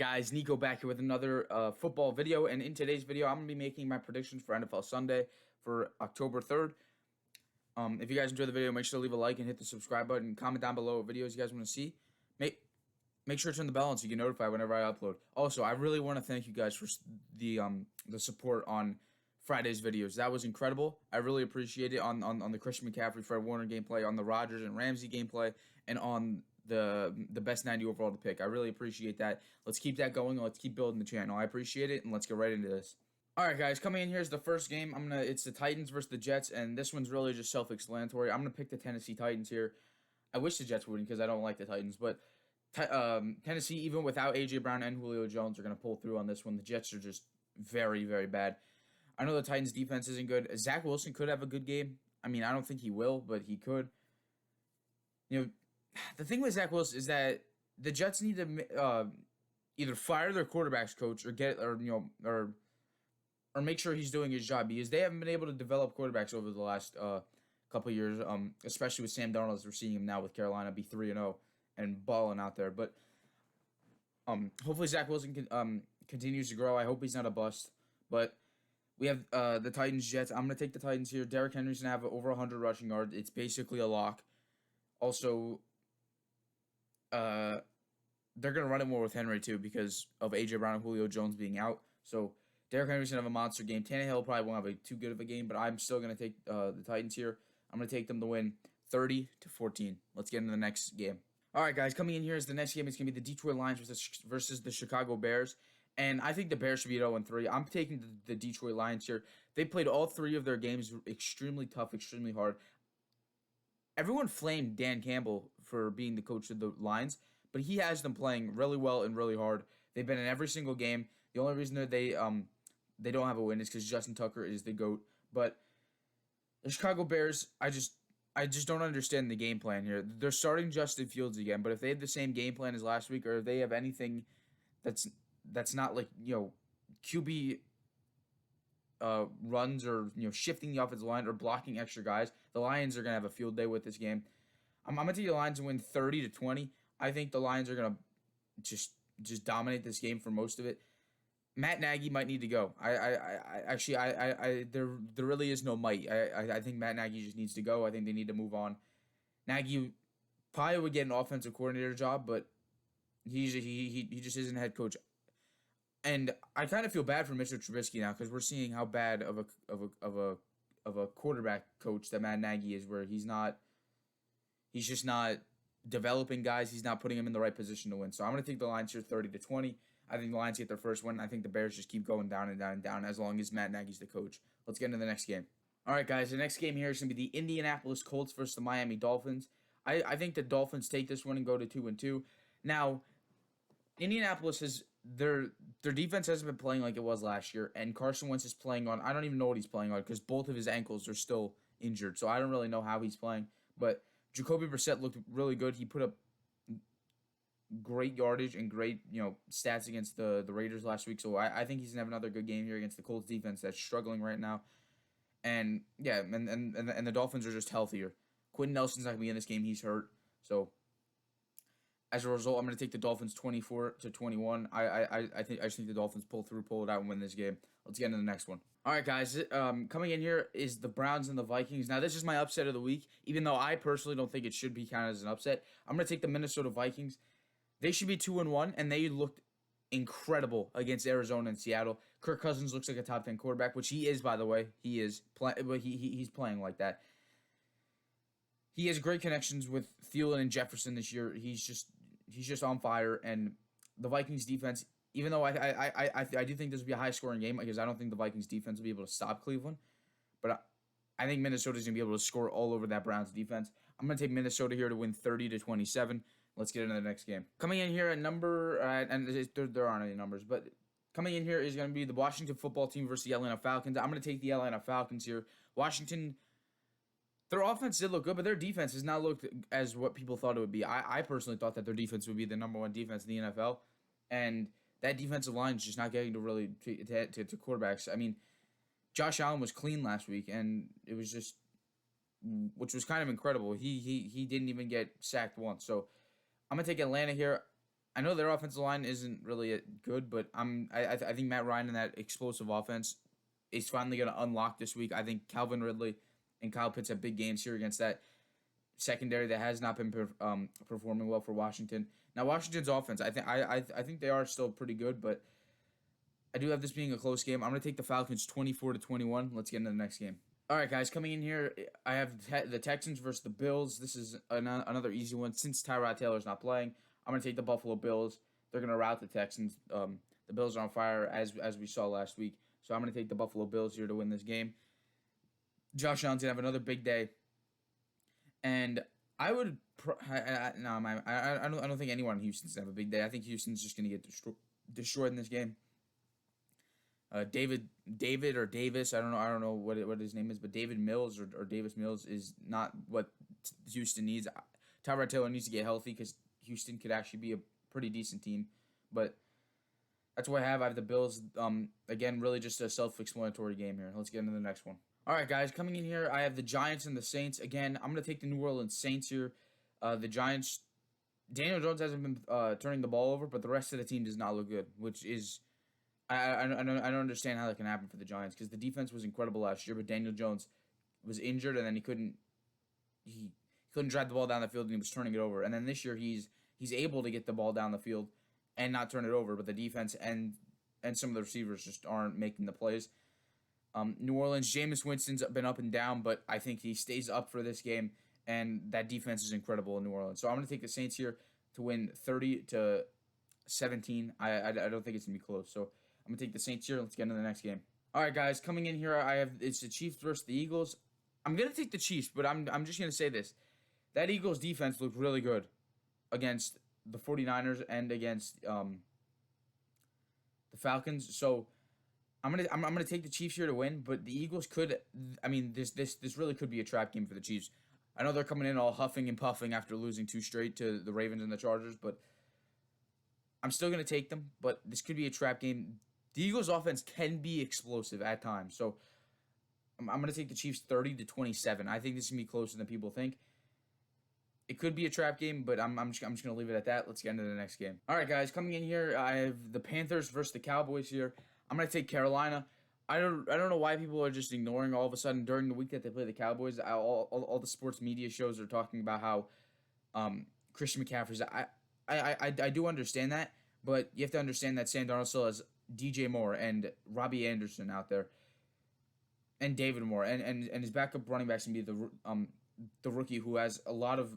Guys? Nico back here with another football video, and in today's video, I'm going to be making my predictions for NFL Sunday for October 3rd. If you guys enjoyed the video, make sure to leave a like and hit the subscribe button. Comment down below what videos you guys want to see. Make sure to turn the bell on so you get notified whenever I upload. Also, I really want to thank you guys for the support on Friday's videos. That was incredible. I really appreciate it on the Christian McCaffrey, Fred Warner gameplay, on the Rodgers and Ramsey gameplay, and on the best 90 overall to pick. I really appreciate that. Let's keep that going. Let's keep building the channel. I appreciate it, and let's get right into this. All right, guys, coming in here is the first game. It's the Titans versus the Jets, and this one's really just self-explanatory. I'm gonna pick the Tennessee Titans here. I wish the Jets wouldn't because I don't like the Titans, but Tennessee, even without A.J. Brown and Julio Jones, are gonna pull through on this one. The Jets are just very, very bad. I know the Titans' defense isn't good. Zach Wilson could have a good game. I mean, I don't think he will, but he could. You know, the thing with Zach Wilson is that the Jets need to either fire their quarterbacks coach or make sure he's doing his job, because they haven't been able to develop quarterbacks over the last couple of years, especially with Sam Darnold, as we're seeing him now with Carolina be 3-0 and balling out there. But hopefully Zach Wilson continues to grow. I hope he's not a bust. But we have the Titans Jets. I'm gonna take the Titans here. Derrick Henry's gonna have over 100 rushing yards. It's basically a lock. Also, they're gonna run it more with Henry too because of A.J. Brown and Julio Jones being out. So Derrick Henry's gonna have a monster game. Tannehill probably won't have too good of a game, but I'm still gonna take the Titans here. I'm gonna take them to win 30-14. Let's get into the next game. All right, guys, coming in here is the next game. It's gonna be the Detroit Lions versus the Chicago Bears. And I think the Bears should be at 0-3. I'm taking the Detroit Lions here. They played all three of their games extremely tough, extremely hard. Everyone flamed Dan Campbell for being the coach of the Lions, but he has them playing really well and really hard. They've been in every single game. The only reason that they don't have a win is because Justin Tucker is the GOAT. But the Chicago Bears, I just don't understand the game plan here. They're starting Justin Fields again, but if they have the same game plan as last week, or if they have anything that's not like, QB runs, or shifting the offensive line or blocking extra guys, the Lions are gonna have a field day with this game. I'm gonna take the Lions to win 30-20. I think the Lions are gonna just dominate this game for most of it. Matt Nagy might need to go. There really is no might. I think Matt Nagy just needs to go. I think they need to move on. Nagy probably would get an offensive coordinator job, but he just isn't a head coach. And I kind of feel bad for Mr. Trubisky now, because we're seeing how bad of a quarterback coach that Matt Nagy is, where he's just not developing guys. He's not putting them in the right position to win. So I'm going to take the Lions here 30-20. I think the Lions get their first win. I think the Bears just keep going down and down and down as long as Matt Nagy's the coach. Let's get into the next game. All right, guys, the next game here is going to be the Indianapolis Colts versus the Miami Dolphins. I think the Dolphins take this one and go to 2-2. Now, Indianapolis has their defense hasn't been playing like it was last year, and Carson Wentz is playing on, I don't even know what he's playing on, because both of his ankles are still injured, so I don't really know how he's playing. But Jacoby Brissett looked really good. He put up great yardage and great stats against the Raiders last week, so I think he's gonna have another good game here against the Colts defense that's struggling right now. And yeah, and the Dolphins are just healthier. Quentin Nelson's not gonna be in this game; he's hurt. So as a result, I'm going to take the Dolphins 24-21. I just think the Dolphins pull it out, and win this game. Let's get into the next one. All right, guys. Coming in here is the Browns and the Vikings. Now, this is my upset of the week, even though I personally don't think it should be counted as an upset. I'm going to take the Minnesota Vikings. They should be 2-1, and they looked incredible against Arizona and Seattle. Kirk Cousins looks like a top 10 quarterback, which he is, by the way. He is, but he's playing like that. He has great connections with Thielen and Jefferson this year. He's just on fire. And the Vikings defense, even though I do think this will be a high-scoring game, because I don't think the Vikings defense will be able to stop Cleveland, but I think Minnesota's going to be able to score all over that Browns defense. I'm going to take Minnesota here to win 30-27. Let's get into the next game. Coming in here at there aren't any numbers, but coming in here is going to be the Washington football team versus the Atlanta Falcons. I'm going to take the Atlanta Falcons here. Washington, their offense did look good, but their defense has not looked as what people thought it would be. I personally thought that their defense would be the number one defense in the NFL, and that defensive line is just not getting to really to quarterbacks. I mean, Josh Allen was clean last week, and it was just, which was kind of incredible. He didn't even get sacked once. So I'm gonna take Atlanta here. I know their offensive line isn't really good, but I think Matt Ryan and that explosive offense is finally going to unlock this week. I think Calvin Ridley and Kyle Pitts have big games here against that secondary that has not been performing well for Washington. Now Washington's offense, I think they are still pretty good, but I do have this being a close game. I'm going to take the Falcons 24-21. Let's get into the next game. All right, guys, coming in here, I have the Texans versus the Bills. This is another easy one. Since Tyrod Taylor's not playing, I'm going to take the Buffalo Bills. They're going to rout the Texans. The Bills are on fire, as we saw last week. So I'm going to take the Buffalo Bills here to win this game. Josh Allen's going to have another big day. And I would... I don't think anyone in Houston's going to have a big day. I think Houston's just going to get destroyed in this game. David or Davis, I don't know what his name is, but David Mills or Davis Mills is not what Houston needs. Tyrod Taylor needs to get healthy because Houston could actually be a pretty decent team, but that's what I have. I have the Bills. Again, really just a self-explanatory game here. Let's get into the next one. All right, guys, coming in here, I have the Giants and the Saints. Again, I'm gonna take the New Orleans Saints here. The Giants, Daniel Jones hasn't been turning the ball over, but the rest of the team does not look good, which is. I don't understand how that can happen for the Giants because the defense was incredible last year, but Daniel Jones was injured and then he couldn't drive the ball down the field and he was turning it over. And then this year he's able to get the ball down the field and not turn it over, but the defense and some of the receivers just aren't making the plays. New Orleans, Jameis Winston's been up and down, but I think he stays up for this game, and that defense is incredible in New Orleans. So I'm going to take the Saints here to win 30-17. I don't think it's going to be close. So I'm going to take the Saints here. Let's get into the next game. All right, guys. Coming in here, it's the Chiefs versus the Eagles. I'm going to take the Chiefs, but I'm just going to say this. That Eagles defense looked really good against the 49ers and against the Falcons. So I'm gonna take the Chiefs here to win, but the Eagles could. I mean, this really could be a trap game for the Chiefs. I know they're coming in all huffing and puffing after losing 2 straight to the Ravens and the Chargers, but I'm still gonna take them. But this could be a trap game. The Eagles' offense can be explosive at times, so I'm gonna take the Chiefs 30-27. I think this is gonna be closer than people think. It could be a trap game, but I'm just gonna leave it at that. Let's get into the next game. All right, guys, coming in here, I have the Panthers versus the Cowboys here. I'm gonna take Carolina. I don't know why people are just ignoring all of a sudden during the week that they play the Cowboys. All the sports media shows are talking about how Christian McCaffrey's. I do understand that, but you have to understand that Sam Darnold still has DJ Moore and Robbie Anderson out there, and David Moore, and his backup running back's gonna be the rookie who has a lot of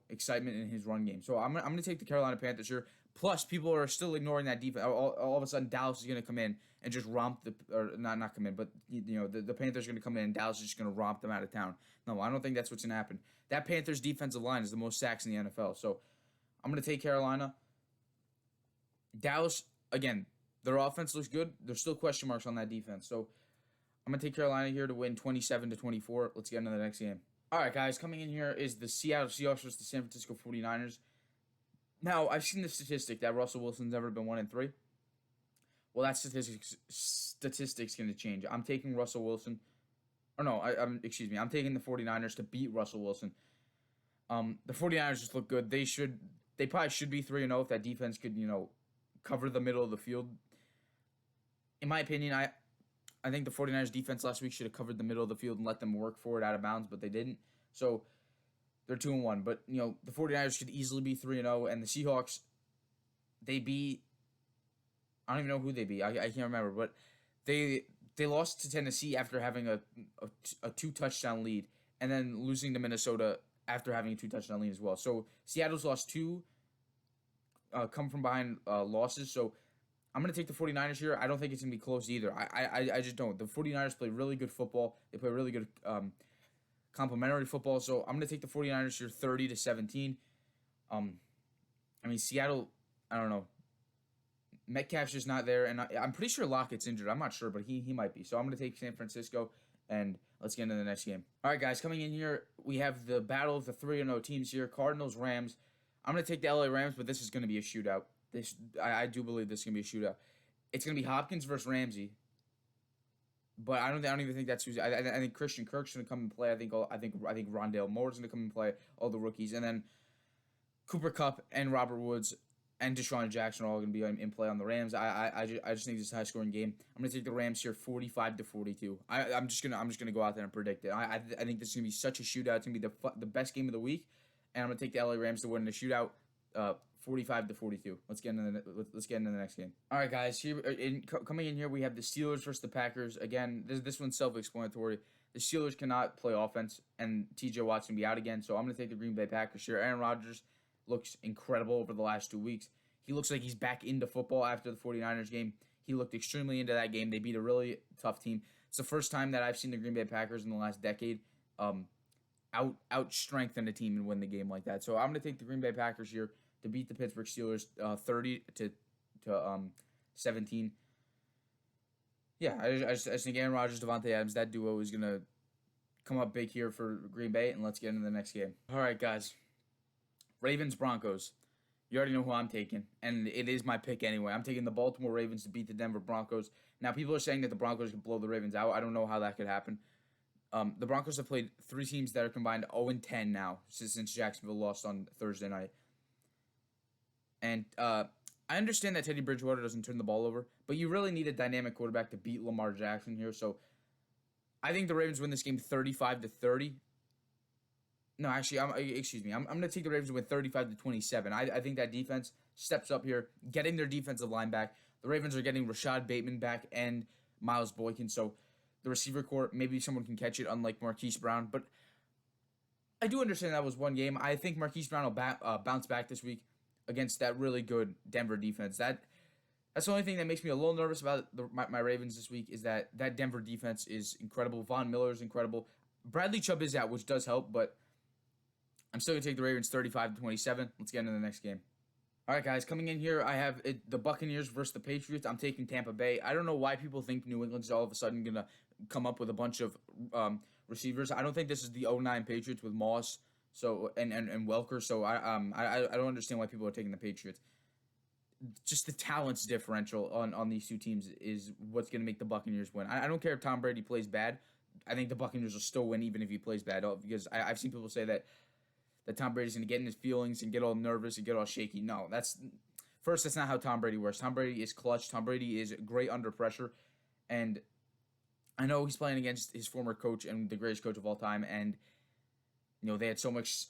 excitement in his run game. So I'm gonna take the Carolina Panthers here. Plus, people are still ignoring that defense. All of a sudden, Dallas is gonna come in and just romp not come in, but the Panthers are gonna come in and Dallas is just gonna romp them out of town. No, I don't think that's what's gonna happen. That Panthers defensive line is the most sacks in the NFL. So I'm gonna take Carolina. Dallas, again, their offense looks good. There's still question marks on that defense. So I'm gonna take Carolina here to win 27-24. Let's get into the next game. All right, guys, coming in here is the Seattle Seahawks versus the San Francisco 49ers. Now, I've seen the statistic that Russell Wilson's never been 1-3. Well, that statistic's going to change. I'm taking Russell Wilson. Or no, I'm taking the 49ers to beat Russell Wilson. The 49ers just look good. They probably should be 3-0 if that defense could, cover the middle of the field. In my opinion, I think the 49ers defense last week should have covered the middle of the field and let them work for it out of bounds, but they didn't. So they're 2-1. But, the 49ers could easily be 3-0. And the Seahawks, they beat, I don't even know who they beat. I can't remember. But they lost to Tennessee after having a 2-touchdown lead and then losing to Minnesota after having a 2-touchdown lead as well. So Seattle's lost 2 come from behind losses. So I'm going to take the 49ers here. I don't think it's going to be close either. I just don't. The 49ers play really good football. They play really good complementary football. So I'm going to take the 49ers here 30-17. Seattle, I don't know. Metcalf's just not there. And I'm pretty sure Lockett's injured. I'm not sure, but he might be. So I'm going to take San Francisco. And let's get into the next game. All right, guys, coming in here, we have the battle of the 3-0 teams here. Cardinals, Rams. I'm going to take the LA Rams, but this is going to be a shootout. I do believe this is going to be a shootout. It's going to be Hopkins versus Ramsey. But I don't even think that's who's. I think Christian Kirk's going to come and play. I think Rondale Moore's going to come and play. All the rookies, and then Cooper Kupp and Robert Woods and Deshaun Jackson are all going to be in play on the Rams. I just think this is a high scoring game. I'm going to take the Rams here 45-42. I'm just gonna go out there and predict it. I think this is going to be such a shootout. It's going to be the best game of the week, and I'm going to take the LA Rams to win the shootout. 45-42. Let's get into the next game. All right, guys. Coming in here, we have the Steelers versus the Packers. Again, this one's self-explanatory. The Steelers cannot play offense, and T.J. Watt's going to be out again. So I'm going to take the Green Bay Packers here. Aaron Rodgers looks incredible over the last 2 weeks. He looks like he's back into football after the 49ers game. He looked extremely into that game. They beat a really tough team. It's the first time that I've seen the Green Bay Packers in the last decade out strengthen a team and win the game like that. So I'm going to take the Green Bay Packers here to beat the Pittsburgh Steelers 30-17. Yeah, I just think Aaron Rodgers, Devontae Adams, that duo is going to come up big here for Green Bay, and let's get into the next game. All right, guys. Ravens, Broncos. You already know who I'm taking, and it is my pick anyway. I'm taking the Baltimore Ravens to beat the Denver Broncos. Now, people are saying that the Broncos can blow the Ravens out. I don't know how that could happen. The Broncos have played 3 teams that are combined 0-10 now since Jacksonville lost on Thursday night. And I understand that Teddy Bridgewater doesn't turn the ball over, but you really need a dynamic quarterback to beat Lamar Jackson here. So I think the Ravens win this game 35-30. No, actually, I'm going to take the Ravens to win 35-27. I think that defense steps up here, getting their defensive line back. The Ravens are getting Rashad Bateman back and Miles Boykin. So the receiver core, maybe someone can catch it, unlike Marquise Brown. But I do understand that was one game. I think Marquise Brown will bounce back this week against that really good Denver defense. That's the only thing that makes me a little nervous about my Ravens this week is that Denver defense is incredible. Von Miller is incredible. Bradley Chubb is out, which does help, but I'm still going to take the Ravens 35-27. Let's get into the next game. All right, guys, coming in here, I have the Buccaneers versus the Patriots. I'm taking Tampa Bay. I don't know why people think New England's all of a sudden going to come up with a bunch of receivers. I don't think this is the 09 Patriots with Moss and Welker. So I don't understand why people are taking the Patriots. Just the talents differential on these two teams is what's going to make the Buccaneers win. I don't care if Tom Brady plays bad. I think the Buccaneers will still win even if he plays bad, because I've seen people say that Tom Brady's going to get in his feelings and get all nervous and get all shaky. No, that's not how Tom Brady works. Tom Brady is clutch. Tom Brady is great under pressure. And I know he's playing against his former coach and the greatest coach of all time. And, they had so much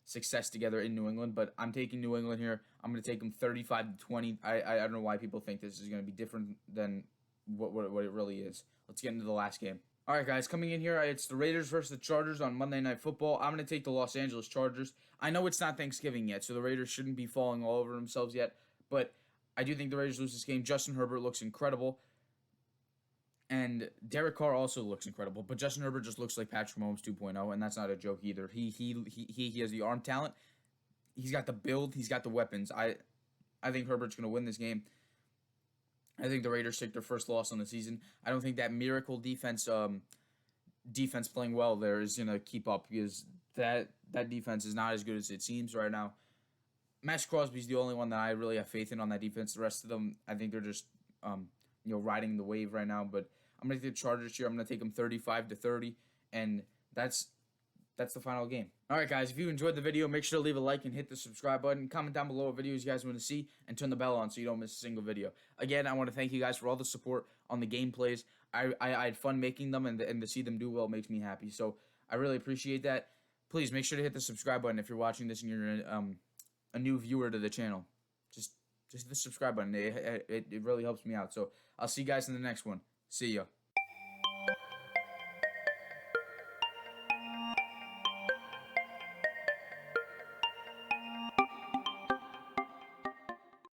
success together in New England. But I'm taking New England here. I'm going to take them 35-20. I don't know why people think this is going to be different than what it really is. Let's get into the last game. All right, guys, coming in here, it's the Raiders versus the Chargers on Monday Night Football. I'm going to take the Los Angeles Chargers. I know it's not Thanksgiving yet, so the Raiders shouldn't be falling all over themselves yet, but I do think the Raiders lose this game. Justin Herbert looks incredible, and Derek Carr also looks incredible, but Justin Herbert just looks like Patrick Mahomes 2.0, and that's not a joke either. He has the arm talent. He's got the build. He's got the weapons. I think Herbert's going to win this game. I think the Raiders take their first loss on the season. I don't think that miracle defense playing well there is going to keep up, because that defense is not as good as it seems right now. Max Crosby's the only one that I really have faith in on that defense. The rest of them, I think they're just riding the wave right now. But I'm going to take the Chargers here. I'm going to take them 35-30, and that's the final game. All right, guys, if you enjoyed the video, make sure to leave a like and hit the subscribe button. Comment down below what videos you guys want to see, and turn the bell on so you don't miss a single video. Again, I want to thank you guys for all the support on the gameplays. I had fun making them, and to see them do well makes me happy. So I really appreciate that. Please make sure to hit the subscribe button if you're watching this and you're a new viewer to the channel. Just hit the subscribe button. It really helps me out. So I'll see you guys in the next one. See ya.